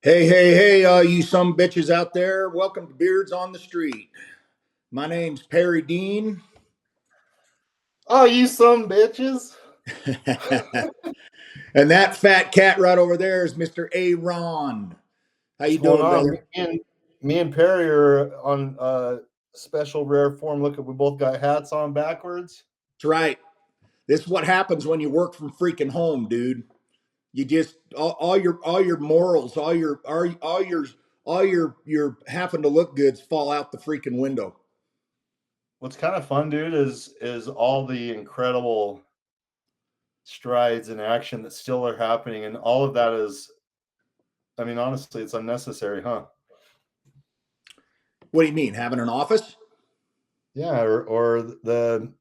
Hey, you some bitches out there. Welcome to Beards on the Street. My name's Perry Dean. Oh, you some bitches. And that fat cat right over there is Mr. Aaron. How What's you going doing, on? brother? Me and Perry are on special rare form. Look, we both got hats on backwards. That's right. This is what happens when you work from freaking home, dude. You just all your morals, all your having to look goods fall out the freaking window. What's kind of fun, dude, is all the incredible strides and action that still are happening, and all of that is, I mean, honestly, it's unnecessary, huh? What do you mean, having an office? Yeah, or the.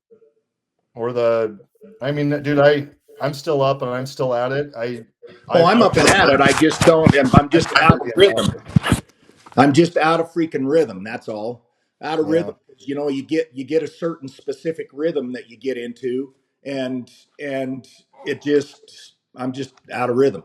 I mean, dude, I'm still up and I'm still at it. Oh, I've I'm up and at it. I just don't. I'm I just feel out of you, rhythm. man. I'm just out of freaking rhythm. That's all. Out of Yeah, rhythm. You know, you get a certain specific rhythm that you get into, and it just I'm just out of rhythm.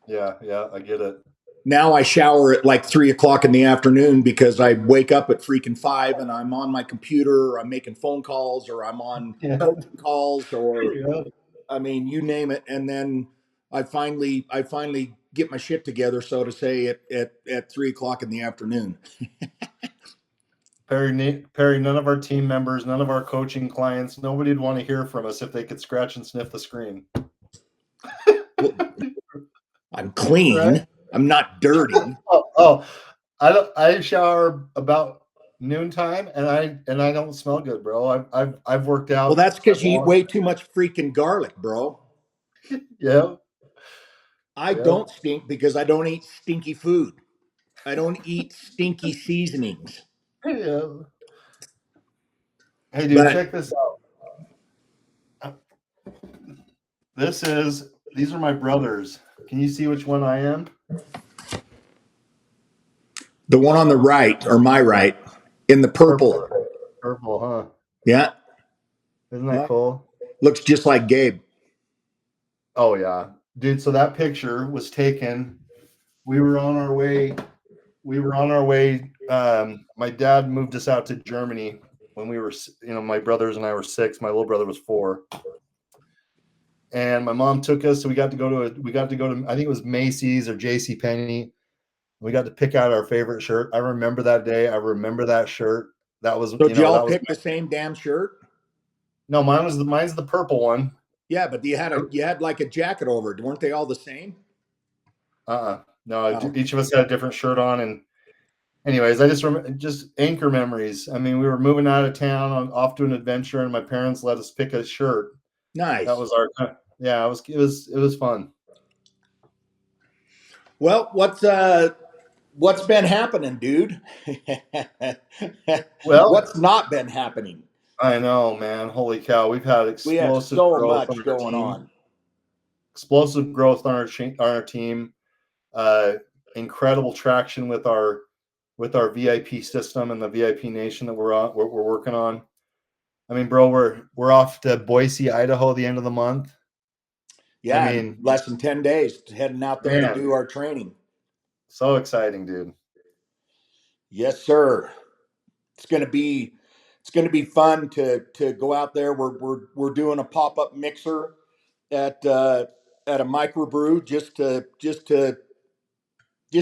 yeah, I get it. Now I shower at like 3 o'clock in the afternoon because I wake up at freaking 5 and I'm on my computer or I'm making phone calls or I'm on Yeah, coaching calls or yeah. I mean you name it. And then I finally get my shit together, so to say, at 3 o'clock in the afternoon. Perry, none of our team members, none of our coaching clients, nobody'd want to hear from us if they could scratch and sniff the screen. Well, I'm Right? clean. I'm not dirty. Oh, I shower about noontime and I don't smell good, bro. I've worked Well, out. that's I've because you eat walked. way too much freaking garlic, bro. Yeah, I yeah, don't stink because I don't eat stinky food. I don't eat stinky seasonings. yeah. Hey, dude, But check this out. These are my brothers. Can you see which one I am? the one on the right, or my right, in the Purple. purple, Purple, huh? yeah, Isn't that yeah, cool? looks just like Gabe. Oh yeah. Dude, so that picture was taken. We were on our way. We were on our way. My dad moved us out to Germany when we were, my brothers and I were 6. My little brother was 4. And my mom took us. So we got to go to, I think it was Macy's or J.C. Penney. We got to pick out our favorite shirt. I remember that day. I remember that shirt. That was, So did y'all that was, pick the same damn shirt? no, mine's the purple one. Yeah, but you had like a jacket over it. Weren't they all the same? No, Oh, each of us had a different shirt on. And anyways, I just remember just anchor memories. I mean, we were moving out of town off to an adventure, and my parents let us pick a shirt. That nice. was our, yeah. It was fun. Well, what's been happening, dude? Well, What's not been happening? I know, man. Holy cow, we've had We have explosive so growth on much our going team. on. Explosive growth on our team. Uh, Incredible traction with our VIP system and the VIP Nation that we're working on. I mean, bro, we're off to Boise, Idaho, the end of the month. I Yeah, in mean, less than 10 days, heading out there to man, do our training. so exciting, dude. Yes, sir. It's gonna be fun to go out there. We're doing a pop up mixer at at a microbrew just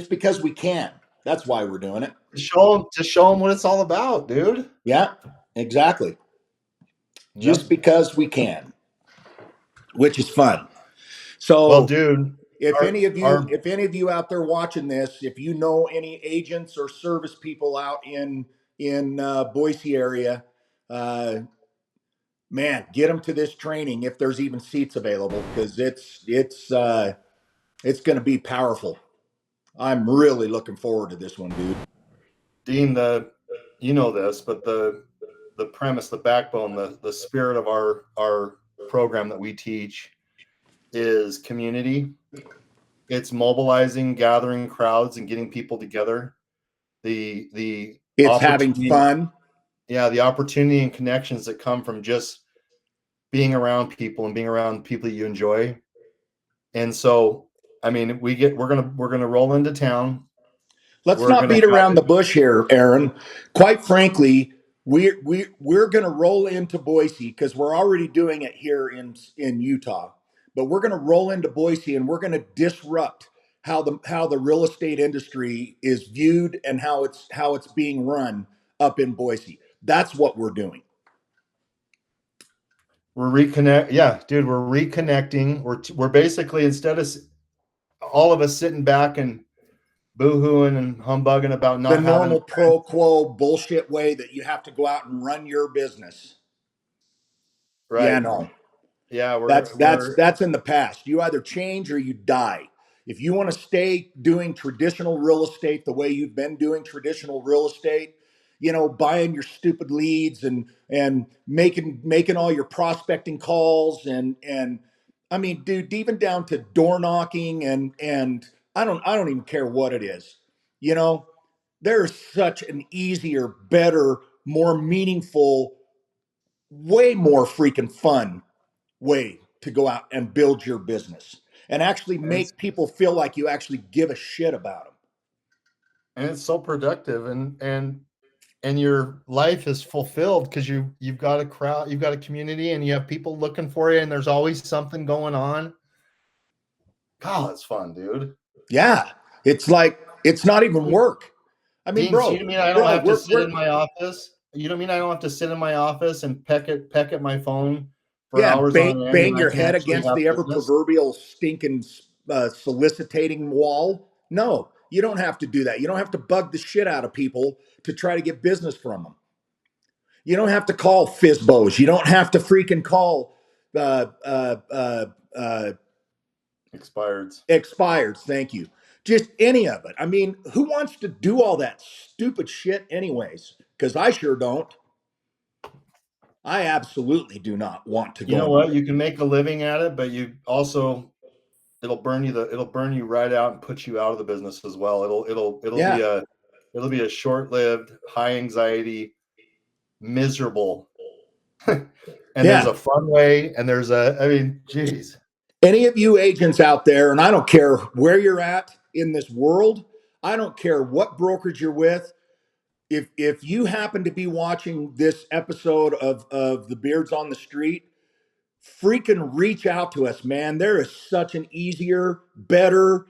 because we can. That's why we're doing it. To show them what it's all about, dude. Yeah, exactly. Just Yep. because we can, which is fun. Well, So dude, if our any of you our if any of you out there watching this, if you know any agents or service people out in Boise area, uh, man, get them to this training if there's even seats available, because it's going to be powerful. I'm really looking forward to this one, dude. Dean, you know this, but the premise, the backbone, the spirit of our program that we teach is community. It's mobilizing, gathering crowds, and getting people together. The It's having opportunity, fun. yeah, the opportunity and connections that come from just being around people and being around people that you enjoy. And so I mean, we're gonna roll into town. Let's We're not gonna beat have around the bush here, Aaron. Quite frankly, we're going to roll into Boise because we're already doing it here in Utah. But we're going to roll into Boise and we're going to disrupt how the real estate industry is viewed and how it's being run up in Boise. That's what we're doing. we're reconnect. Yeah, dude, we're reconnecting. We're basically, instead of all of us sitting back and boohooing and humbugging about The not having normal pro quo bullshit way that you have to go out and run your business. Yeah, right. no. Yeah, That's in the past. You either change or you die. If you want to stay doing traditional real estate the way you've been doing traditional real estate, buying your stupid leads and making all your prospecting calls and I mean, dude, even down to door knocking and I don't even care what it is. You know, there's such an easier, better, more meaningful, way more freaking fun way to go out and build your business and actually and it's make people feel like you actually give a shit about them. and it's so productive, and your life is fulfilled because you've got a crowd, you've got a community, and you have people looking for you, and there's always something going on. God, it's fun, dude. Yeah, it's like it's not even work. I mean, Dean, so bro, you mean I don't bro, have to we're sit we're in my office? You don't mean I don't have to sit in my office and peck at my phone for yeah, hours bang on end, and bang I your can head actually against have the ever business? proverbial stinking soliciting wall. No, you don't have to do that. You don't have to bug the shit out of people to try to get business from them. You don't have to call Fizbos. You don't have to freaking call uh, uh, uh, uh, Expireds. expires. Thank you. Just any of it. I mean, who wants to do all that stupid shit, anyways? Because I sure don't. I absolutely do not want to You go know and do what? it. You can make a living at it, but you also it'll burn you right out and put you out of the business as well. Yeah, It'll be a short-lived, high anxiety, miserable. And there's yeah. a fun way, and there's a, I mean, geez. Any of you agents out there, and I don't care where you're at in this world, I don't care what brokerage you're with. If you happen to be watching this episode of the Beards on the Street, freaking reach out to us, man. There is such an easier, better,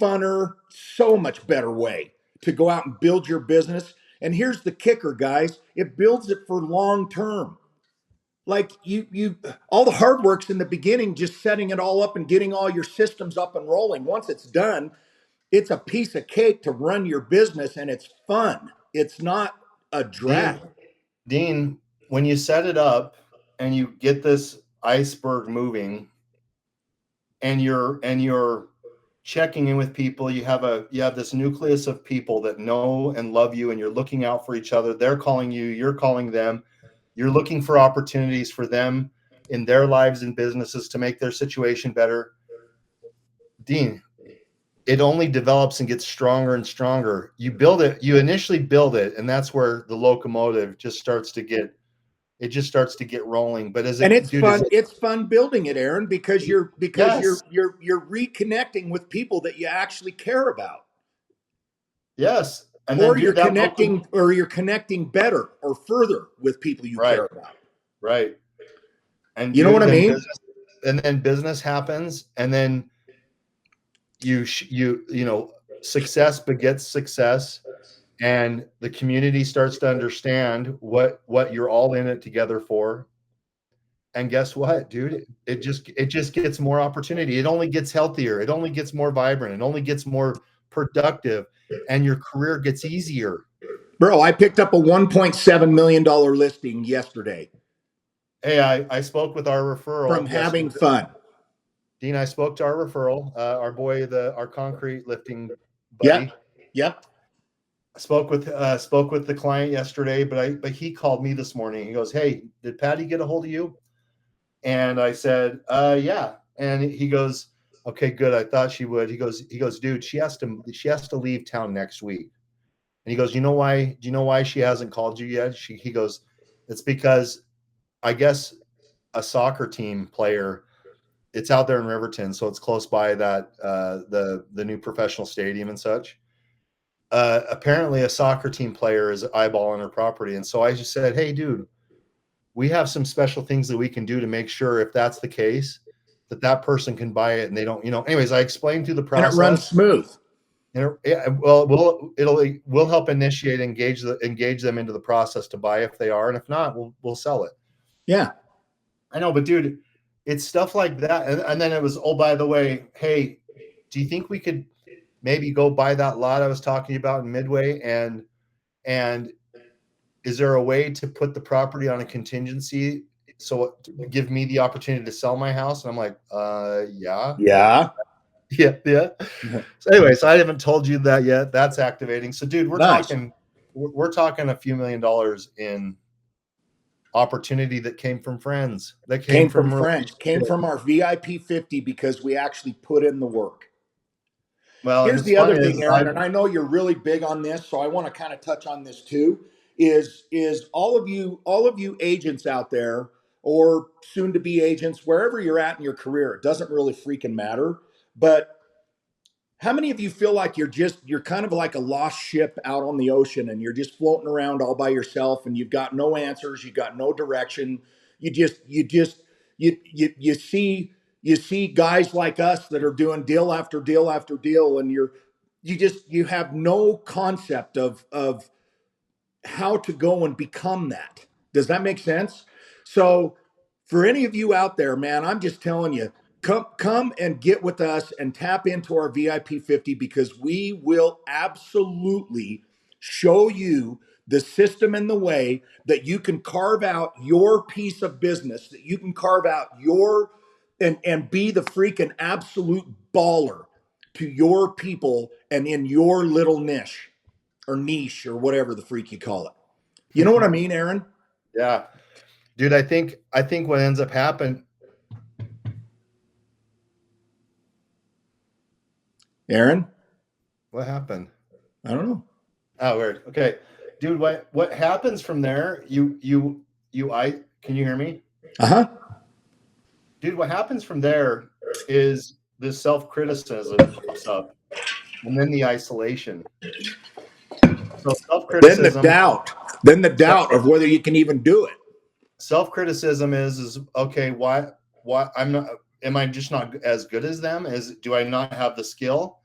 funner, so much better way to go out and build your business. And here's the kicker, guys, it builds it for long term. Like you all the hard work's in the beginning, just setting it all up and getting all your systems up and rolling. Once it's done, it's a piece of cake to run your business and it's fun. It's not a drag. Dean, Dean, when you set it up and you get this iceberg moving, and you're checking in with people, you have this nucleus of people that know and love you, and you're looking out for each other. They're calling you, you're calling them. You're looking for opportunities for them in their lives and businesses to make their situation better. Dean, it only develops and gets stronger and stronger. You initially build it, and that's where the locomotive just starts to get rolling. But And it's is fun. it, It's fun building it, Aaron, because you're because yes, you're reconnecting with people that you actually care about, yes. And then, or dude, that local, you're connecting better or further with people you right, care about. right. And You know what dude, I mean? then business happens, and then you know, success begets success, and the community starts to understand what you're all in it together for. And guess what, dude? It just gets more opportunity. It only gets healthier. It only gets more vibrant. It only gets more productive, and your career gets easier. Bro, I picked up a $1.7 million listing yesterday Hey, I spoke with our from referral having yesterday. fun. Dean, I spoke to our referral, our boy, our concrete lifting Yep. buddy. Yep. Spoke with the client yesterday, but he called me this morning. He goes, "Hey, did Patty get a hold of you?" And I said, "Yeah." And he goes, "Okay, good. I thought she would." He goes, "Dude, she has to leave town next week." And he goes, "You know why? Do you know why she hasn't called you yet?" He goes, "It's because I guess a soccer team player It's out there in Riverton, so it's close by that the new professional stadium and such. Apparently, a soccer team player is eyeballing her property, and so I just said, "Hey, dude, we have some special things that we can do to make sure if that's the case, that person can buy it and they don't, you know." Anyways, I explained through the And it runs process. smooth. Well, we'll help initiate, engage them into the process to buy if they are, and if not, we'll sell it. Yeah. I know, but dude, it's stuff like that. And then it was, oh, by the way, hey, do you think we could maybe go buy that lot I was talking about in Midway? And is there a way to put the property on a contingency so give me the opportunity to sell my house? And I'm like, yeah. Yeah. Yeah. So anyway, so I haven't told you that yet. That's activating. So dude, we're Nice. talking a few $1 million in opportunity that came from friends, that Came from friends, came from our VIP 50 because we actually put in the work. Well, and Here's it's the other funny thing, is Aaron, and I know you're really big on this, so I want to kind of touch on this too. Is all of you agents out there, or soon to be agents, wherever you're at in your career, it doesn't really freaking matter. But how many of you feel like you're kind of like a lost ship out on the ocean and you're just floating around all by yourself and you've got no answers, you've got no direction. You see guys like us that are doing deal after deal after deal, and you have no concept of how to go and become that. Does that make sense? So for any of you out there, man, I'm just telling you, come and get with us and tap into our VIP 50, because we will absolutely show you the system and the way that you can carve out your piece of business, that you can carve out your and be the freaking absolute baller to your people and in your little niche or whatever the freak you call it. You know what I mean, Aaron? yeah, dude, I think what ends up happening. Aaron? What happened? I don't know. Oh, weird. Okay, dude, what happens from there? Can you hear me? Uh-huh. Dude, what happens from there is this self-criticism pops up, and then the isolation. So self-criticism. Then the doubt of whether you can even do it. Self-criticism is okay. Why I'm not? Am I just not as good as them? Do I not have the skill?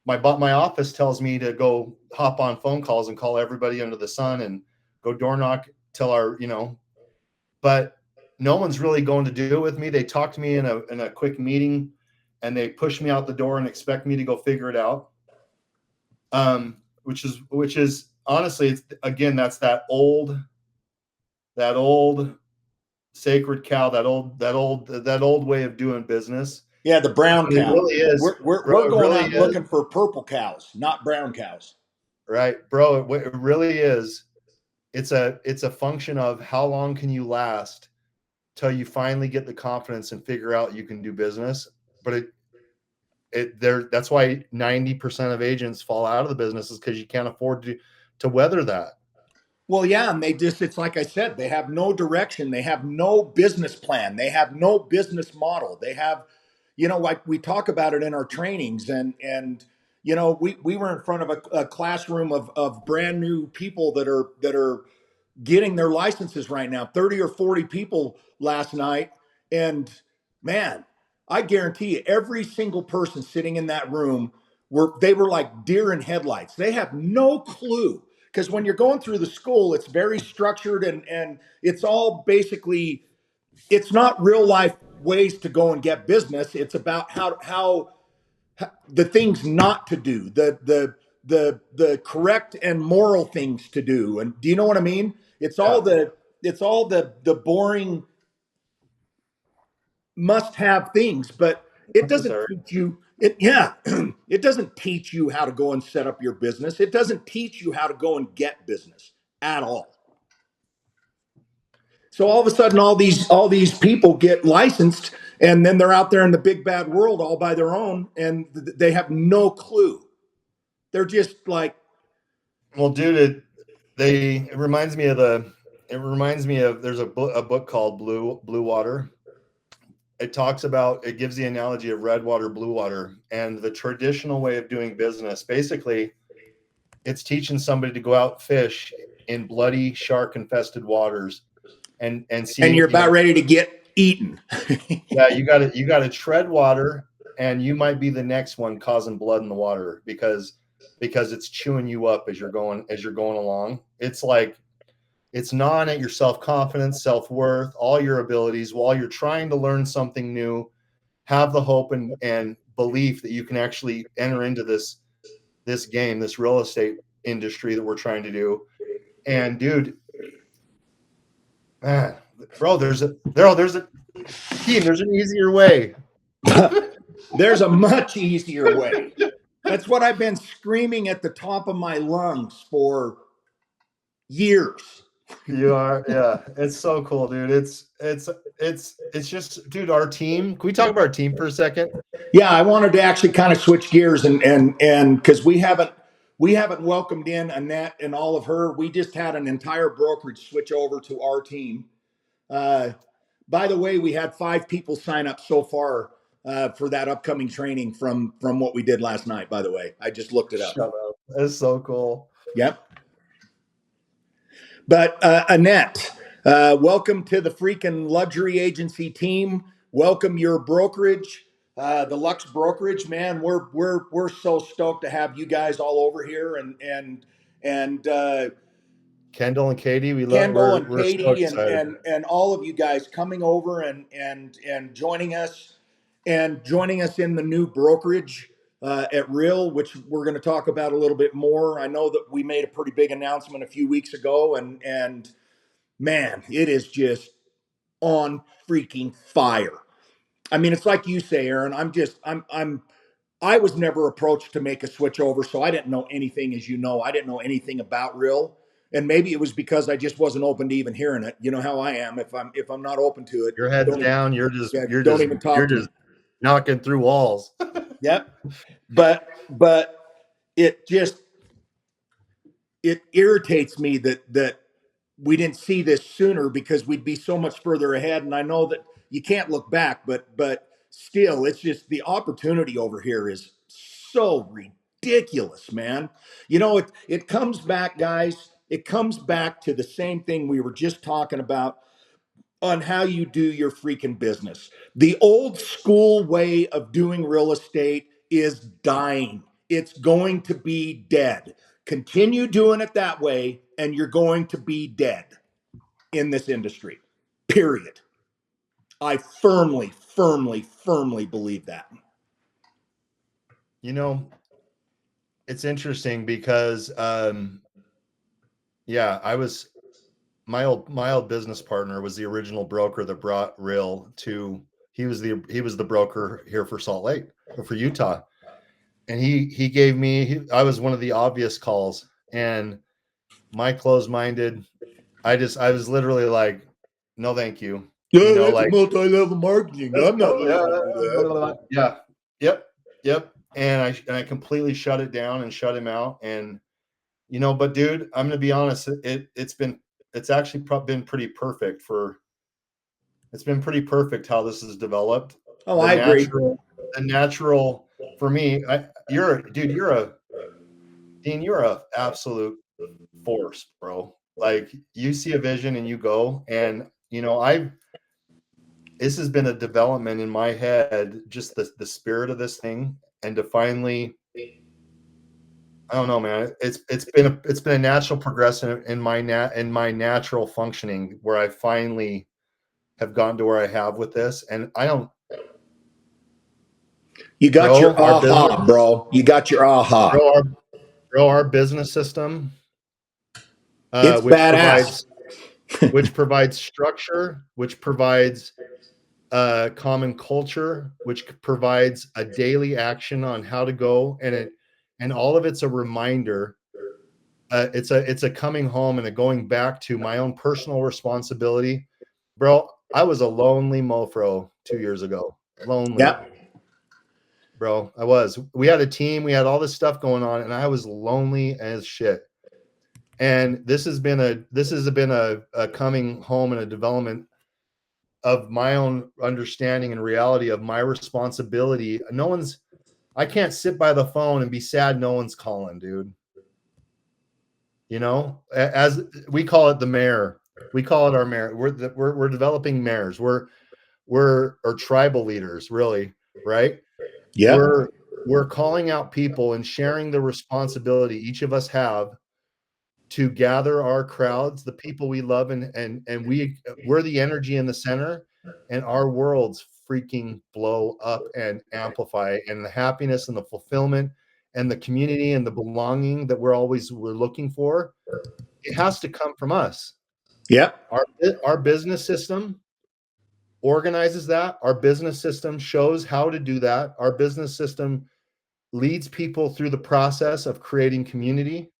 My office tells me to go hop on phone calls and call everybody under the sun and go door knock till but no one's really going to do it with me. They talk to me in a quick meeting and they push me out the door and expect me to go figure it out. Which is honestly, it's, again, that's that old sacred cow, that old way of doing business. Yeah, the brown cow. It really is. We're going really out looking for purple cows, not brown cows. Right, bro. It really is. It's a function of how long can you last till you finally get the confidence and figure out you can do business. But that's why 90% of agents fall out of the business, is because you can't afford to weather that. Well, yeah, and it's like I said, they have no direction, they have no business plan, they have no business model. They have, like we talk about it in our trainings, and we were in front of a classroom of brand new people that are getting their licenses right now, 30 or 40 people last night. And man, I guarantee you, every single person sitting in that room they were like deer in headlights. They have no clue, because when you're going through the school, it's very structured, and it's all basically, it's not real life ways to go and get business. It's about how the things not to do, the correct and moral things to do. And do you know what I mean? It's all the boring must have things, but it doesn't teach you it doesn't teach you how to go and set up your business. It doesn't teach you how to go and get business at all. So all of a sudden, all these people get licensed, and then they're out there in the big bad world all by their own, and they have no clue. They're just like, well, dude, it reminds me of there's a book called Blue Water. it talks about, it gives the analogy of red water, blue water, and the traditional way of doing business. Basically, it's teaching somebody to go out fish in bloody shark infested waters and see, And you're about ready to get eaten. yeah, you gotta tread water, and you might be the next one causing blood in the water because it's chewing you up as you're going along. It's like it's gnawing at your self-confidence, self-worth, all your abilities while you're trying to learn something new. Have the hope and belief that you can actually enter into this game, this real estate industry that we're trying to do. And dude, man, bro, there's an easier way. There's a much easier way. That's what I've been screaming at the top of my lungs for years. You are, yeah. It's so cool, dude. It's just, dude, our team. Can we talk about our team for a second? Yeah, I wanted to actually kind of switch gears and because we haven't welcomed in Annette and all of her. We just had an entire brokerage switch over to our team. By the way, we had 5 people sign up so far for that upcoming training from what we did last night. By the way, I just looked it up. Shut up. That's so cool. Yep. But Annette, welcome to the freaking luxury agency team. Welcome your brokerage, the Lux Brokerage. Man, we're so stoked to have you guys all over here, and Kendall and Katie, we love. Kendall and We're so Katie excited. and all of you guys coming over and joining us in the new brokerage at Real, which we're going to talk about a little bit more. I know that we made a pretty big announcement a few weeks ago, and man, it is just on freaking fire. I mean, it's like you say, Aaron. I was never approached to make a switch over, so I didn't know anything. As you know, I didn't know anything about Real, and maybe it was because I just wasn't open to even hearing it. You know how I am. If I'm not open to it, Your head's down. You're just talk to me. Knocking through walls. Yep. But it just it irritates me that we didn't see this sooner because we'd be so much further ahead. And I know that you can't look back, but still, it's just the opportunity over here is so ridiculous, man. You know, it comes back, guys. It comes back to the same thing we were just talking about on how you do your freaking business. The old school way of doing real estate is dying. It's going to be dead. Continue doing it that way, and you're going to be dead in this industry. Period. I firmly, firmly, firmly believe that. You know, it's interesting because yeah, my old business partner was the original broker that brought Real to. He was the broker here for Salt Lake or for Utah, and he gave me. I was one of the obvious calls, and my closed-minded. I was literally like, no, thank you. Yeah, you know, that's like multi-level marketing. I'm not listening to that. Yeah, yep. And I completely shut it down and shut him out. And but dude, I'm gonna be honest. It's actually been pretty perfect it's been pretty perfect how this has developed. Oh, I agree. The natural for me. You're a absolute force, bro. Like you see a vision and you go. And this has been a development in my head, just the spirit of this thing, and to finally. I don't know, man. It's been a natural progression in my natural functioning where I finally have gotten to where I have with this, and I don't. You got your aha, bro. You got your aha. Our business system, it's which badass. provides structure, which provides common culture, which provides a daily action on how to go, and all of it's a reminder. It's a coming home and a going back to my own personal responsibility, bro. I was a lonely mofro 2 years ago. Lonely. Yep. Bro, I was. We had a team, we had all this stuff going on, and I was lonely as shit. And this has been a coming home and a development of my own understanding and reality of my responsibility. I can't sit by the phone and be sad no one's calling, dude. You know, as we call it, the mayor. We call it our mayor. We're developing mayors. We're or tribal leaders, really, right? Yep. We're calling out people and sharing the responsibility each of us have to gather our crowds, the people we love, and we're the energy in the center, and our worlds freaking blow up and amplify, and the happiness and the fulfillment and the community and the belonging that we're looking for, it has to come from us. Yep. Our business system organizes that. Our business system shows how to do that. Our business system leads people through the process of creating community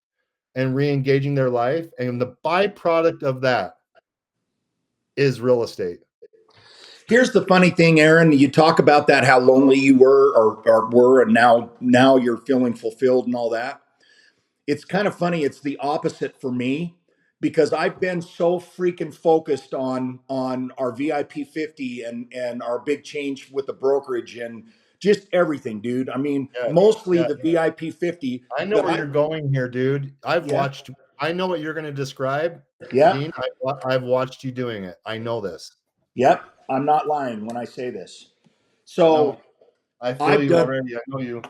and re-engaging their life. And the byproduct of that is real estate. Here's the funny thing, Aaron. You talk about that, how lonely you were or were, and now you're feeling fulfilled and all that. It's kind of funny. It's the opposite for me because I've been so freaking focused on our VIP 50 and our big change with the brokerage and just everything, dude. I mean, Yeah, mostly yeah. the VIP 50. I know where you're going here, dude. Yeah. I know what you're going to describe. Yeah. Dean, I've watched you doing it. I know this. Yep. I'm not lying when I say this. No, So I feel I've you done already. I know you.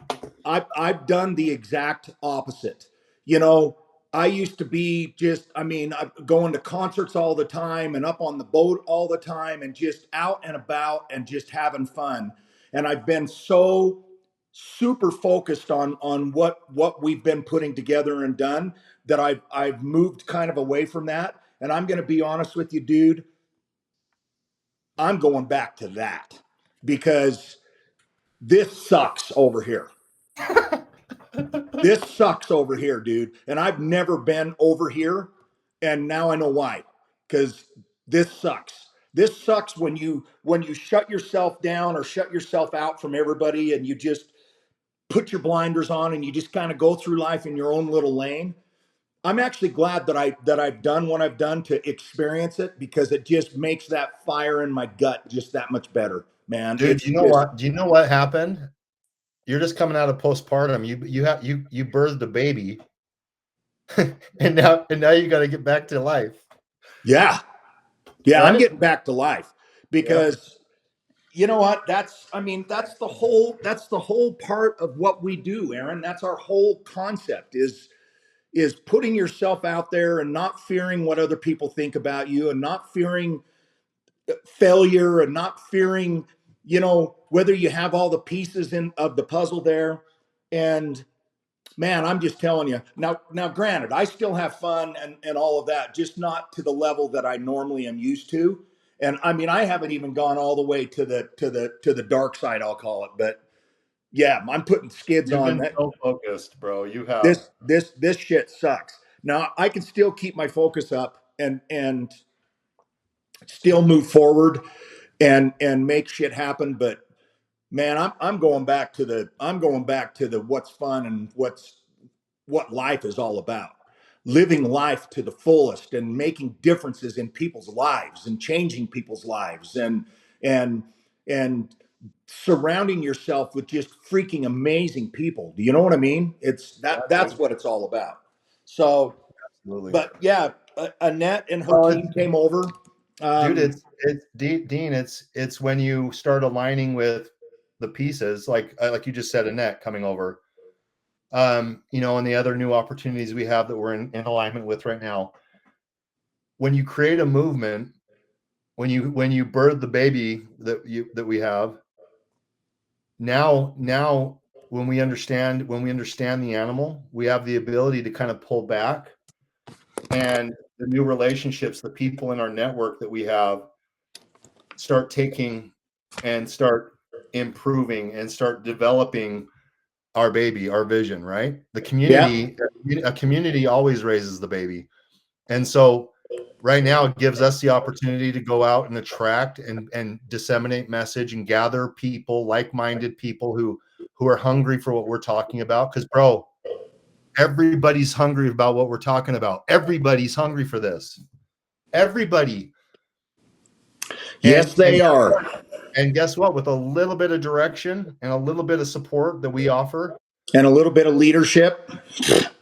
I've done the exact opposite. You know, I used to be just, I mean, I'm going to concerts all the time and up on the boat all the time and just out and about and just having fun. And I've been so super focused on what we've been putting together and done that I've moved kind of away from that. And I'm going to be honest with you, dude, I'm going back to that because this sucks over here. This sucks over here, dude. And I've never been over here. And now I know why. Because this sucks. This sucks when you shut yourself down or shut yourself out from everybody and you just put your blinders on and you just kind of go through life in your own little lane. I'm actually glad that I've done what I've done to experience it because it just makes that fire in my gut just that much better, man. Dude, It's you know just, what? Do you know what happened? You're just coming out of postpartum. You birthed a baby, and now you got to get back to life. yeah. Yeah, I'm Right? getting back to life Yeah. because you know what? That's the whole part of what we do, Aaron. That's our whole concept is putting yourself out there and not fearing what other people think about you and not fearing failure and not fearing, whether you have all the pieces in of the puzzle there. And man, I'm just telling you. Now granted, I still have fun and all of that, just not to the level that I normally am used to. And I mean, I haven't even gone all the way to the dark side, I'll call it. But yeah, I'm putting skids You've on been that. so focused, bro. You have. This shit sucks. Now I can still keep my focus up and still move forward and make shit happen. But man, I'm going back to the what's fun and what life is all about. Living life to the fullest and making differences in people's lives and changing people's lives and and surrounding yourself with just freaking amazing people. Do you know what I mean? It's Yeah, that's dude. what it's all about. So, Absolutely. but yeah, Annette and her Well, team came over. dude, Um, it's Dean. It's when you start aligning with the pieces, like you just said, Annette coming over. And the other new opportunities we have that we're in alignment with right now. When you create a movement, when you birth the baby that we have, now when we understand the animal, we have the ability to kind of pull back, and the new relationships, the people in our network that we have, start taking and start improving and start developing our baby, our vision, right? yeah, A community always raises the baby. And so right now it gives us the opportunity to go out and attract and disseminate message and gather people, like-minded people who are hungry for what we're talking about. Because, bro, everybody's hungry about what we're talking about. Everybody's hungry for this. Everybody. Yes, they are. And guess what? With a little bit of direction and a little bit of support that we offer, And a little bit of leadership.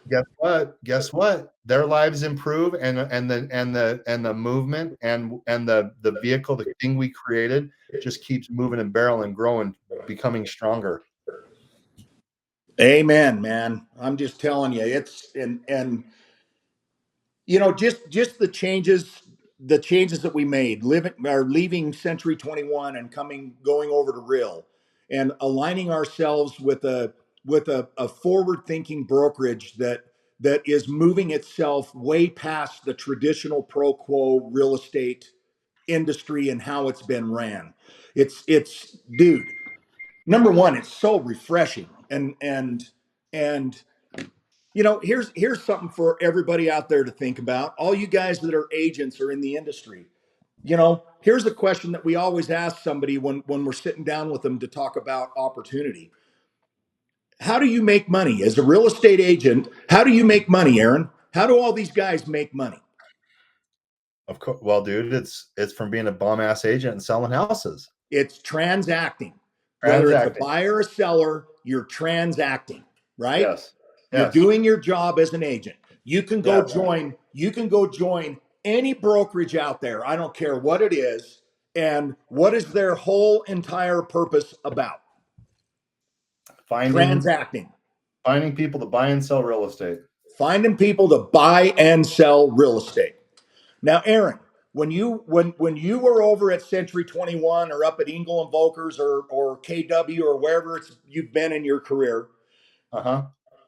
guess what? Guess what? Their lives improve, and the movement and the vehicle, the thing we created, just keeps moving and barreling, growing, becoming stronger. Amen, man. I'm just telling you, it's and you know, just the changes that we made, leaving Century 21 and going over to Real, and aligning ourselves with a forward thinking brokerage that is moving itself way past the traditional pro quo real estate industry and how it's been ran. It's dude, number one, it's so refreshing, and you know, here's something for everybody out there to think about. All you guys that are agents or in the industry, you know, here's a question that we always ask somebody when we're sitting down with them to talk about opportunity. How do you make money as a real estate agent? How do you make money, Aaron? How do all these guys make money? Of course. Well, dude, it's from being a bum ass agent and selling houses. It's transacting. Whether it's a buyer or a seller, you're transacting, right? Yes. You're doing your job as an agent. You can go join any brokerage out there. I don't care what it is. And what is their whole entire purpose about? Transacting. Finding people to buy and sell real estate. Finding people to buy and sell real estate. Now, Aaron, when you were over at Century 21 or up at Engel and Volkers or KW or wherever you've been in your career,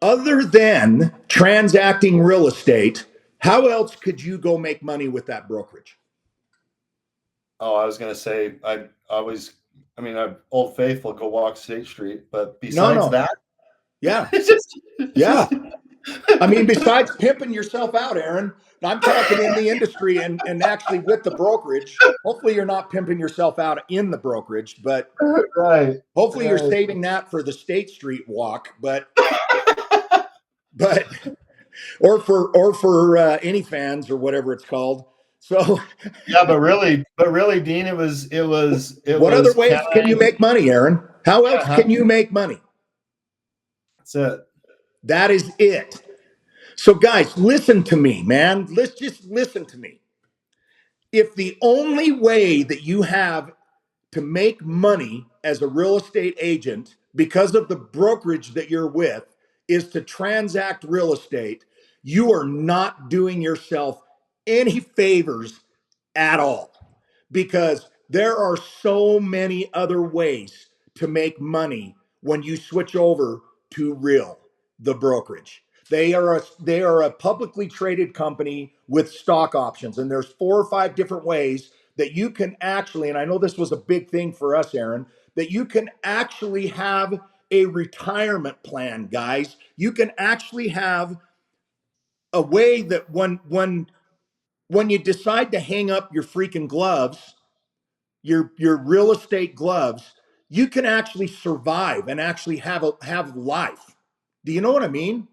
other than transacting real estate, how else could you go make money with that brokerage? Oh, I was going to say, I'm Old Faithful, go walk State Street. But besides that, yeah. Yeah. I mean, besides pimping yourself out, Aaron, I'm talking in the industry and actually with the brokerage. Hopefully you're not pimping yourself out in the brokerage, but hopefully you're saving that for the State Street walk, but or for any fans or whatever it's called. So yeah, but really, Dean, it was. What other ways can you make money, Aaron? How else can you make money? That's it. That is it. So guys, listen to me, man. Let's just listen to me. If the only way that you have to make money as a real estate agent because of the brokerage that you're with is to transact real estate, you are not doing yourself any favors at all, because there are so many other ways to make money when you switch over to Real, the brokerage. They are a publicly traded company with stock options, and there's 4 or 5 different ways that you can actually, and I know this was a big thing for us, Aaron, that you can actually have a retirement plan, guys. You can actually have a way that when you decide to hang up your freaking gloves, your real estate gloves, you can actually survive and actually have life. Do you know what I mean?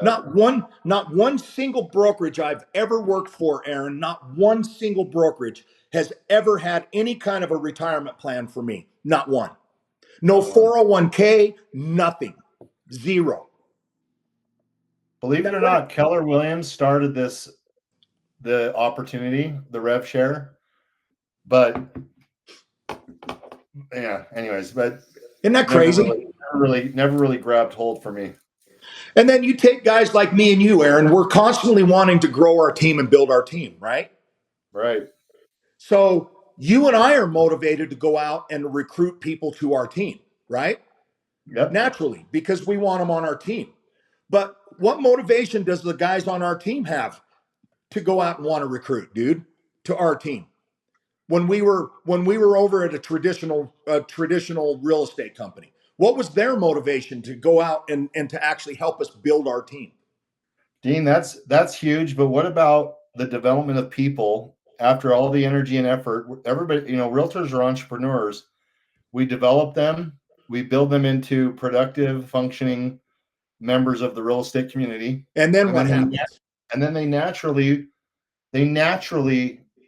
Yeah. Not one single brokerage I've ever worked for, Aaron, not one single brokerage has ever had any kind of a retirement plan for me. Not one. No 401k, nothing. Zero. Believe it or not, Keller Williams started the opportunity, the rev share. But yeah, anyways, but isn't that crazy? Never really grabbed hold for me. And then you take guys like me and you, Aaron, we're constantly wanting to grow our team and build our team, right? Right. So you and I are motivated to go out and recruit people to our team, right? Yep. Naturally, because we want them on our team. But what motivation does the guys on our team have to go out and want to recruit, dude, to our team? When we were over at a traditional real estate company, what was their motivation to go out and to actually help us build our team? Dean, that's huge. But what about the development of people after all the energy and effort? Everybody, realtors are entrepreneurs. We develop them, we build them into productive, functioning members of the real estate community. And then what happens? And then they naturally,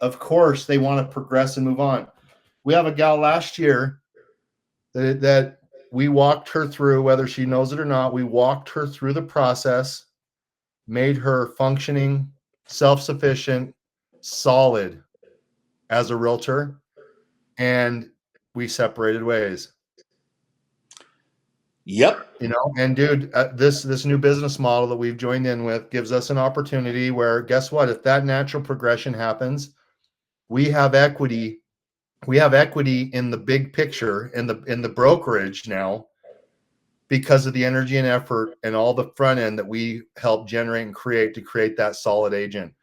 of course, they want to progress and move on. we have a gal last year that we walked her through, whether she knows it or not, we walked her through the process, made her functioning, self-sufficient, solid as a realtor, and we separated ways. Yep. You know, and dude, this new business model that we've joined in with gives us an opportunity where, guess what? If that natural progression happens, we have equity. We have equity in the big picture, in the brokerage now, because of the energy and effort and all the front end that we help generate and create to create that solid agent.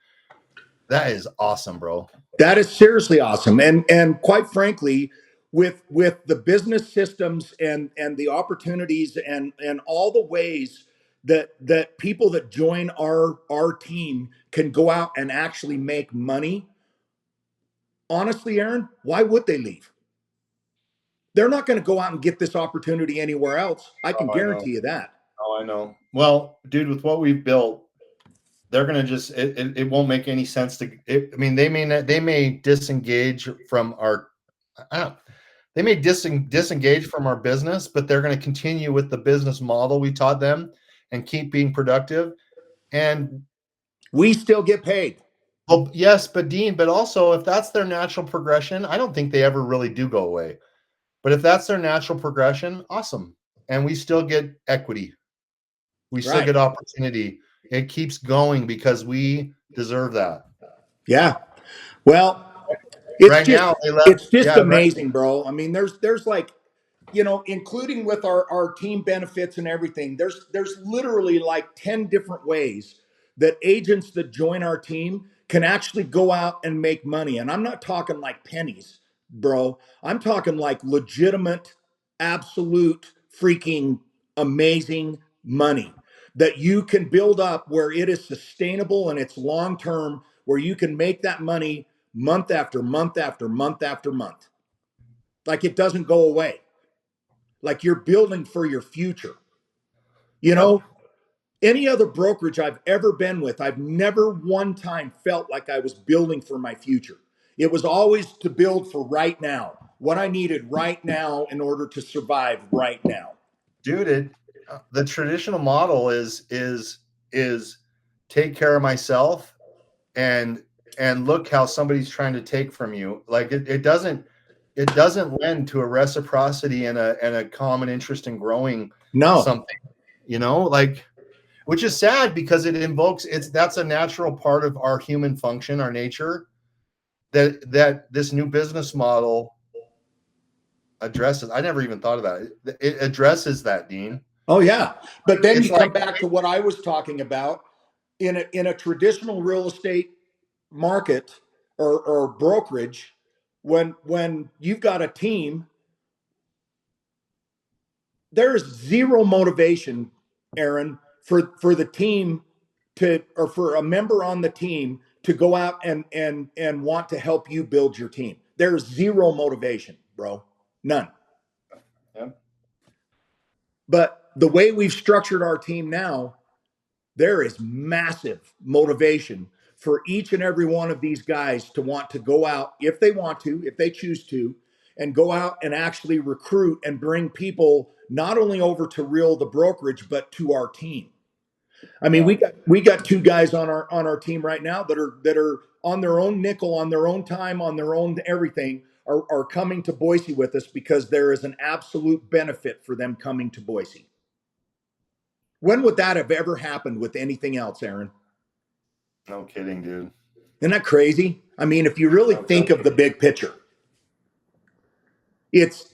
That is awesome, bro. That is seriously awesome. And quite frankly, with the business systems and the opportunities and all the ways that people that join our team can go out and actually make money, honestly, Aaron, why would they leave? They're not going to go out and get this opportunity anywhere else. I can Oh, I know. guarantee you that. Oh, I know. Well, dude, with what we've built, they're gonna just it won't make any sense to. I mean, they may disengage from our. I don't. They may disengage from our business, but they're going to continue with the business model we taught them and keep being productive. And We still get paid. well, yes, but Dean, but also if that's their natural progression, I don't think they ever really do go away. But if that's their natural progression, awesome. And we still get equity. We still Right. get opportunity. It keeps going because we deserve that. Yeah. Well, it's Right just now, they left. it's just Yeah, right. amazing, bro. I mean, there's like, including with our team benefits and everything, there's literally like 10 different ways that agents that join our team can actually go out and make money. And I'm not talking like pennies, bro. I'm talking like legitimate, absolute freaking amazing money that you can build up where it is sustainable and it's long term, where you can make that money month after month after month after month. Like it doesn't go away. Like you're building for your future. You Yep. know, any other brokerage I've ever been with, I've never one time felt like I was building for my future. It was always to build for right now, what I needed right now in order to survive right now. Dude, the traditional model is take care of myself and look how somebody's trying to take from you. Like it doesn't lend to a reciprocity and a common interest in growing No, something, like, which is sad because it invokes that's a natural part of our human function, our nature, that this new business model addresses. I never even thought of that. It addresses that, Dean. oh yeah. But then It's you come like, back to what I was talking about in a traditional real estate market or brokerage, when you've got a team, there's zero motivation, Aaron, for the team to, or for a member on the team to go out and want to help you build your team. There's zero motivation, bro. None. yeah. But the way we've structured our team now, there is massive motivation for each and every one of these guys to want to go out, if they want to, if they choose to, and go out and actually recruit and bring people not only over to Real the brokerage, but to our team. I mean, we got two guys on our team right now that are on their own nickel, on their own time, on their own everything, are coming to Boise with us because there is an absolute benefit for them coming to Boise. When would that have ever happened with anything else, Aaron? No kidding, dude. Isn't that crazy? I mean, if you really think of the big picture, it's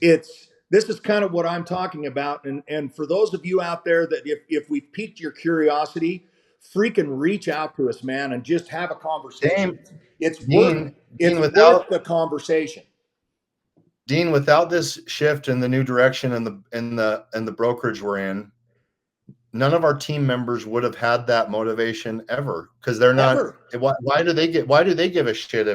this is kind of what I'm talking about. And for those of you out there that if we've piqued your curiosity, freaking reach out to us, man, and just have a conversation. Dean, It's worth Dean, it's Dean, worth without the conversation. Dean, without this shift in the new direction and the brokerage we're in, none of our team members would have had that motivation ever, because they're not. Ever. Why do they give a shit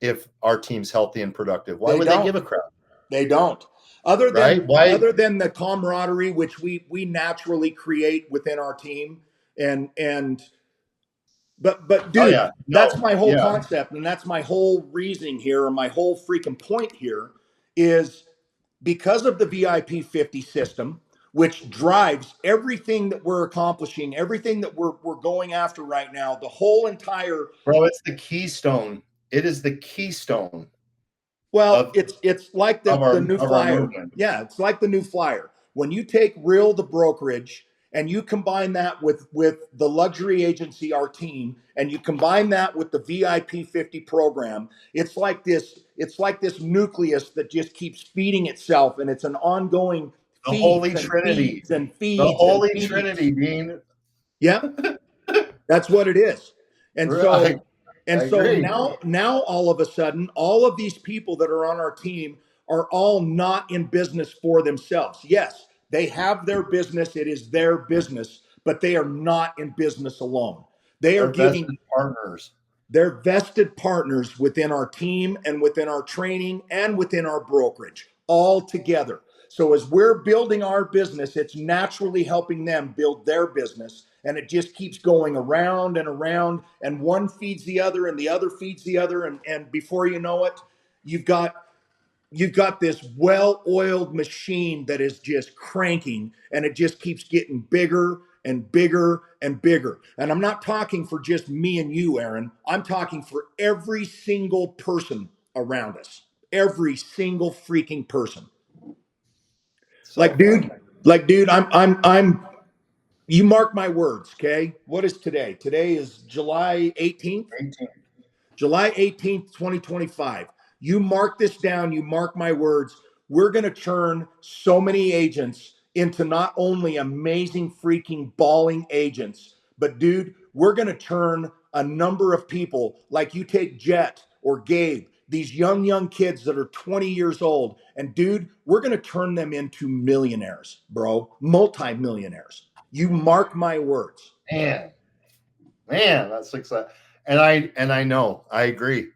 if our team's healthy and productive? Why They would they don't. give a crap? They don't. Other Right? than Why? other than the camaraderie which we naturally create within our team, and but Oh dude, yeah, that's no, my whole yeah, concept, and that's my whole reasoning here, or my whole freaking point here is because of the VIP 50 system, which drives everything that we're accomplishing, everything that we're going after right now, the whole entire. Bro, it's the keystone. It is the keystone Well, of it's like the new our flyer. movement. Yeah, it's like the new flyer. When you take Real the brokerage and you combine that with the luxury agency, our team, and you combine that with the VIP 50 program, it's like this nucleus that just keeps feeding itself, and it's an ongoing The Holy feeds and Trinity. feeds and The feeds and Holy feeds. Trinity, Dean. Yeah, that's what it is. And Right. so I agree. now all of a sudden, all of these people that are on our team are all not in business for themselves. Yes, they have their business, it is their business, but they are not in business alone. They are They're giving vested partners. they're vested partners within our team and within our training and within our brokerage, all together. So as we're building our business, it's naturally helping them build their business. And it just keeps going around and around, and one feeds the other, and the other feeds the other. And before you know it, you've got you've got this well-oiled machine that is just cranking, and it just keeps getting bigger and bigger and bigger. And I'm not talking for just me and you, Aaron. I'm talking for every single person around us. Every single freaking person. So Like, dude, dude, I'm you mark my words, okay? What is today? Today is July 18th. 18. July 18th, 2025. You mark this down, you mark my words. We're going to turn so many agents into not only amazing freaking balling agents, but dude, we're going to turn a number of people like you take Jet or Gabe, these young kids that are 20 years old. And dude, we're going to turn them into millionaires, bro, multi-millionaires. You mark my words. Man, that's success. And I know, I agree.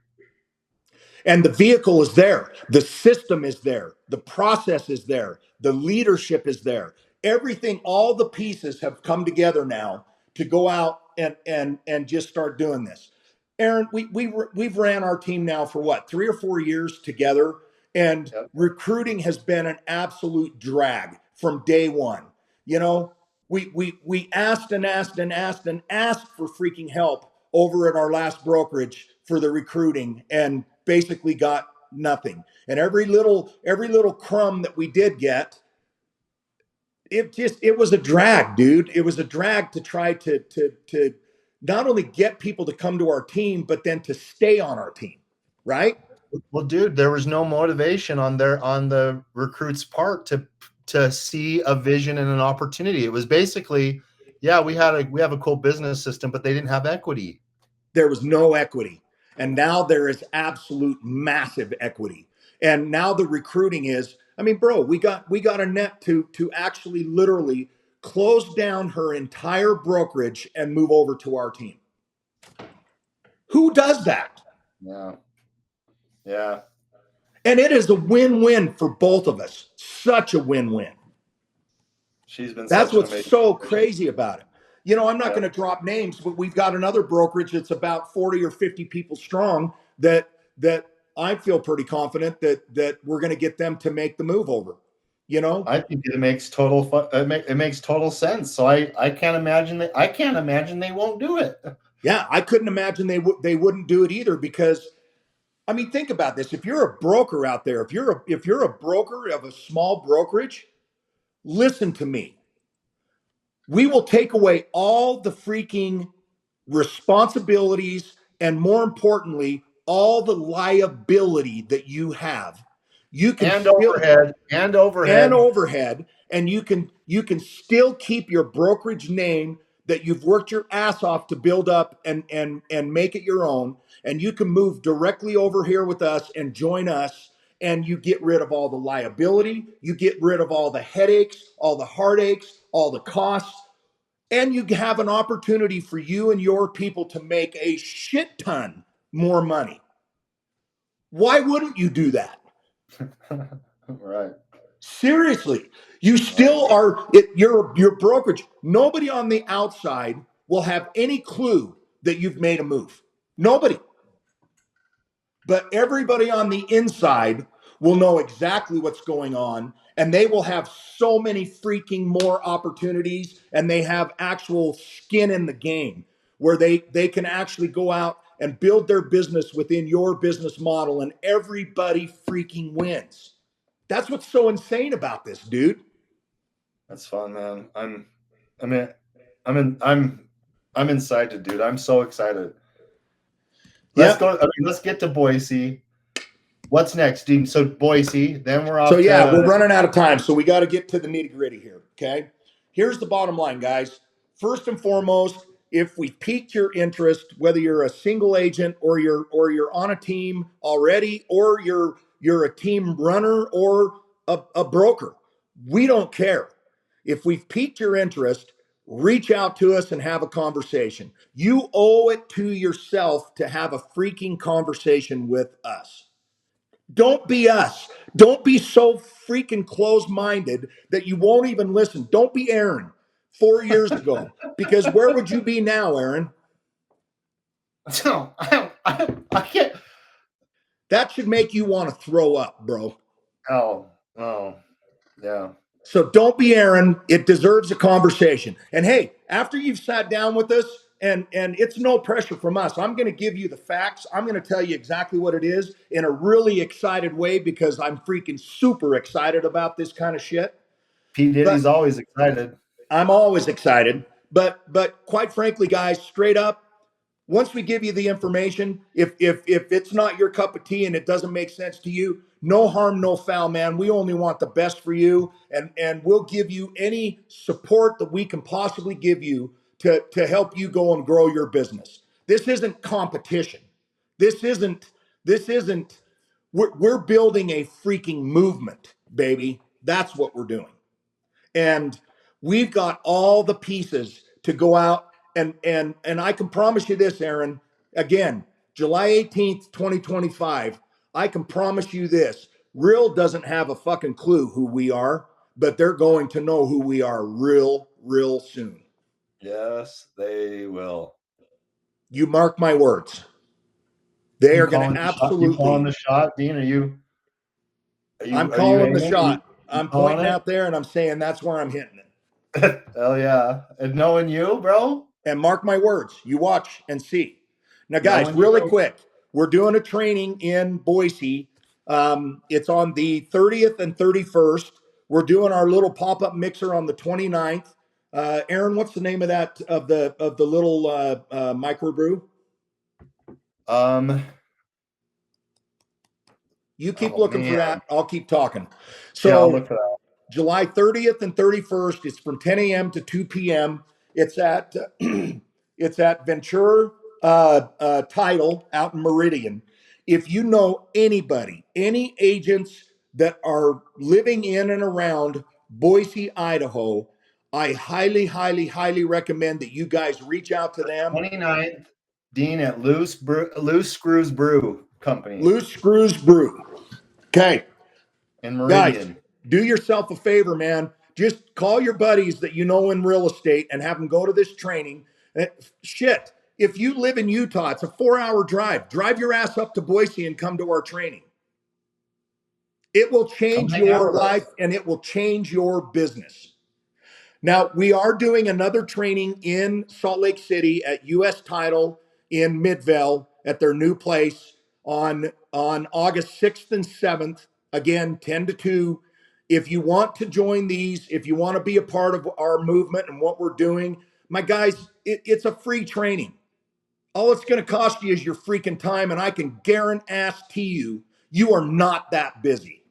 And the vehicle is there. The system is there. The process is there. The leadership is there. Everything, all the pieces have come together now to go out and just start doing this. Aaron, we've ran our team now for what, 3 or 4 years together, and Yep. recruiting has been an absolute drag from day one. You know, we asked and asked and asked and asked for freaking help over at our last brokerage for the recruiting, and basically got nothing. And every little crumb that we did get, it was a drag, dude. It was a drag to try to not only get people to come to our team, but then to stay on our team, right? Well, dude, there was no motivation on the recruit's part to see a vision and an opportunity. It was basically, yeah, we have a cool business system, but they didn't have equity. There was no equity. And now there is absolute massive equity. And now the recruiting is, I mean, bro, we got Annette to actually literally close down her entire brokerage and move over to our team. Who does that? Yeah. Yeah. And it is a win-win for both of us. Such a win-win. She's been That's such an what's amazing so person. crazy about it. You know, I'm not Yeah. going to drop names, but we've got another brokerage that's about 40 or 50 people strong that I feel pretty confident that we're going to get them to make the move over. You know, I think it makes it makes total sense. So I can't imagine they won't do it. yeah, I couldn't imagine they wouldn't do it either, because I mean, think about this. If you're a broker out there, if you're a broker of a small brokerage, listen to me. We will take away all the freaking responsibilities, and more importantly, all the liability that you have. You can And still overhead. And and overhead. overhead, and you can still keep your brokerage name that you've worked your ass off to build up and make it your own, and you can move directly over here with us and join us, and you get rid of all the liability, you get rid of all the headaches, all the heartaches, all the costs, and you have an opportunity for you and your people to make a shit ton more money. Why wouldn't you do that? Right. Seriously, you still are your brokerage. Nobody on the outside will have any clue that you've made a move. Nobody. But everybody on the inside will know exactly what's going on, and they will have so many freaking more opportunities, and they have actual skin in the game where they can actually go out and build their business within your business model, and everybody freaking wins. That's what's so insane about this, dude. That's fun, man. I'm excited, dude. I'm so excited. Let's Yep. go. I mean, let's get to Boise. What's next, Dean? So Boise, then we're off So yeah, to we're running out of time, so we got to get to the nitty gritty here. Okay, here's the bottom line, guys. First and foremost, if we piqued your interest, whether you're a single agent or you're on a team already, or you're a team runner or a broker, we don't care. If we've piqued your interest, reach out to us and have a conversation. You owe it to yourself to have a freaking conversation with us. Don't be us. Don't be so freaking close minded that you won't even listen. Don't be Aaron 4 years ago, because where would you be now, Aaron? No, I can't. That should make you want to throw up, bro. Oh, yeah. So don't be Aaron. It deserves a conversation. And hey, after you've sat down with us, and it's no pressure from us, I'm going to give you the facts. I'm going to tell you exactly what it is in a really excited way, because I'm freaking super excited about this kind of shit. P. Diddy's But always excited. I'm always excited. But quite frankly, guys, straight up, once we give you the information, if it's not your cup of tea and it doesn't make sense to you, no harm, no foul, man. We only want the best for you, and we'll give you any support that we can possibly give you to help you go and grow your business. This isn't competition. This isn't we're building a freaking movement, baby. That's what we're doing. And we've got all the pieces to go out, and I can promise you this, Aaron. Again, July 18th, 2025. I can promise you this. Real doesn't have a fucking clue who we are, but they're going to know who we are real soon. Yes, they will. You mark my words. They You are going calling to the shot? You calling absolutely. the shot, Dean? I'm Are you calling the aiming? shot. You I'm calling pointing out there and I'm saying that's where I'm hitting it. it? Hell yeah! And knowing you, bro. And mark my words, you watch and see. Now, guys, Knowing really you. quick, we're doing a training in Boise. It's on the 30th and 31st. We're doing our little pop-up mixer on the 29th. Aaron, what's the name of that of the little microbrew? You keep looking for Man. that. I'll keep talking. Yeah, I'll So look for that. July 30th and 31st. It's from 10 a.m. to 2 p.m. It's at it's at Ventura Title out in Meridian. If you know anybody, any agents that are living in and around Boise, Idaho, I highly recommend that you guys reach out to them. 29th, Dean at Loose Screws Brew Company Loose Screws Brew. Okay. in Guys, Meridian. do yourself a favor, man. Just call your buddies that you know in real estate and have them go to this training. Shit, if you live in Utah, it's a 4-hour drive. Drive your ass up to Boise and come to our training. It will Come change hang out your with us. life and it will change your business. Now, we are doing another training in Salt Lake City at US Title in Midvale at their new place on August 6th and 7th, again 10 to 2. If you want to join these, if you want to be a part of our movement and what we're doing, my guys, it's a free training. All it's going to cost you is your freaking time, and I can guarantee you are not that busy.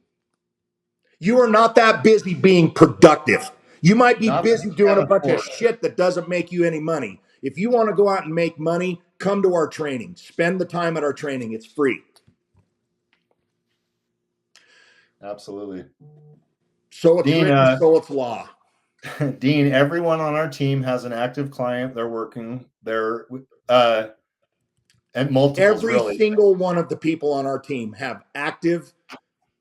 You are not that busy being productive. You might be Not that busy we doing a can't bunch of afford. shit that doesn't make you any money. If you want to go out and make money, come to our training. Spend the time at our training. It's free. Absolutely. So it's Dean, written, so it's law. Dean, everyone on our team has an active client. They're working. They're and multiples, Every really. single one of the people on our team have active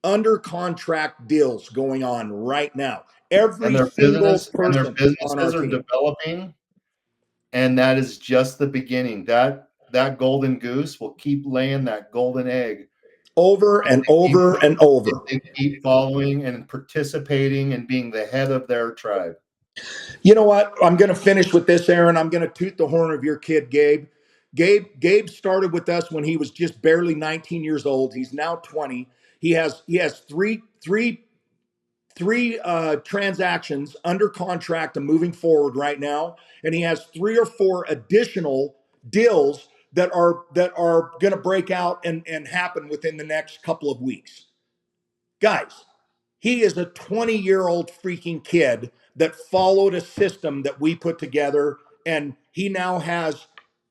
under contract deals going on right now. And Every their single their person on our businesses are team. developing, and that is just the beginning. That golden goose will keep laying that golden egg. over and over and over. They keep following and participating and being the head of their tribe. You know what? I'm going to finish with this, Aaron. I'm going to toot the horn of your kid, Gabe. Gabe started with us when he was just barely 19 years old. He's now 20. He has three transactions under contract and moving forward right now, and he has 3 or 4 additional deals that are going to break out and happen within the next couple of weeks. Guys, he is a 20-year-old freaking kid that followed a system that we put together, and he now has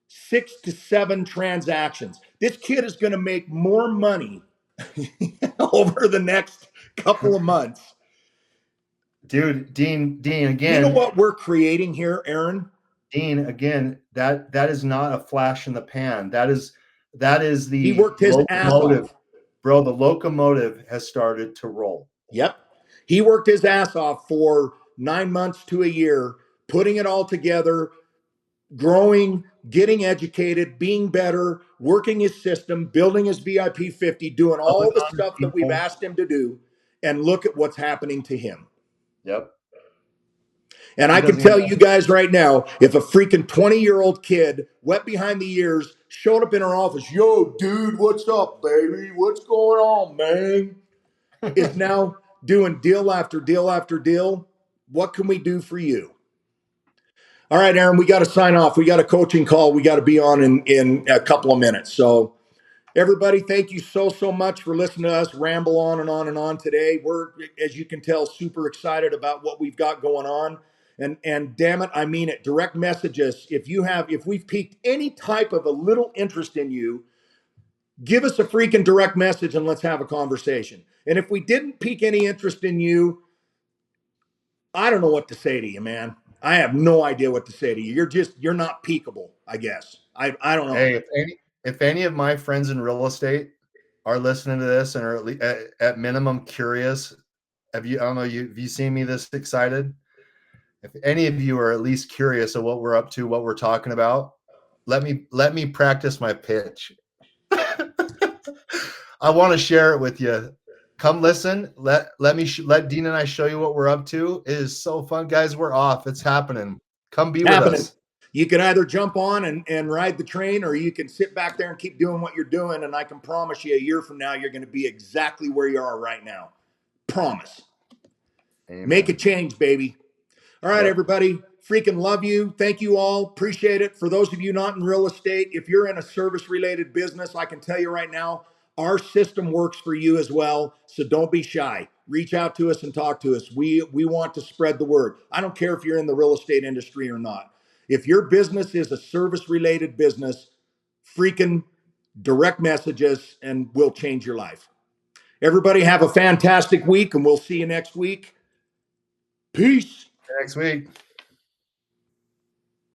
6 to 7 transactions. This kid is going to make more money over the next couple of months. Dude, Dean again. You know what we're creating here, Aaron? Dean, again, that is not a flash in the pan. That is the He worked his ass off. Bro, the locomotive has started to roll. Yep. He worked his ass off for 9 months to a year, putting it all together, growing, getting educated, being better, working his system, building his VIP 50, doing all the stuff that we've asked him to do. And look at what's happening to him. Yep. And I can tell you guys right now, if a freaking 20-year-old kid, wet behind the ears, showed up in our office, yo, dude, what's up, baby? What's going on, man? Is now doing deal after deal after deal. What can we do for you? All right, Aaron, we got to sign off. We got a coaching call we got to be on in a couple of minutes. So everybody, thank you so much for listening to us ramble on and on and on today. We're, as you can tell, super excited about what we've got going on. And damn it, I mean it. Direct message us if we've piqued any type of a little interest in you. Give us a freaking direct message and let's have a conversation. And if we didn't pique any interest in you, I don't know what to say to you, man. I have no idea what to say to you. You're not peakable, I guess. I don't know. Hey, if any of my friends in real estate are listening to this and are at minimum curious, have you seen me this excited? If any of you are at least curious of what we're up to, what we're talking about, let me practice my pitch. I want to share it with you. Come listen. Let Dean and I show you what we're up to. It is so fun, guys. We're off. It's happening. Come be with us. You can either jump on and ride the train, or you can sit back there and keep doing what you're doing. And I can promise you, a year from now, you're going to be exactly where you are right now. Promise. Amen. Make a change, baby. All right, everybody. Freaking love you. Thank you all. Appreciate it. For those of you not in real estate, if you're in a service-related business, I can tell you right now, our system works for you as well. So don't be shy. Reach out to us and talk to us. We want to spread the word. I don't care if you're in the real estate industry or not. If your business is a service-related business, freaking direct message us and we'll change your life. Everybody have a fantastic week, and we'll see you next week. Peace. Next week.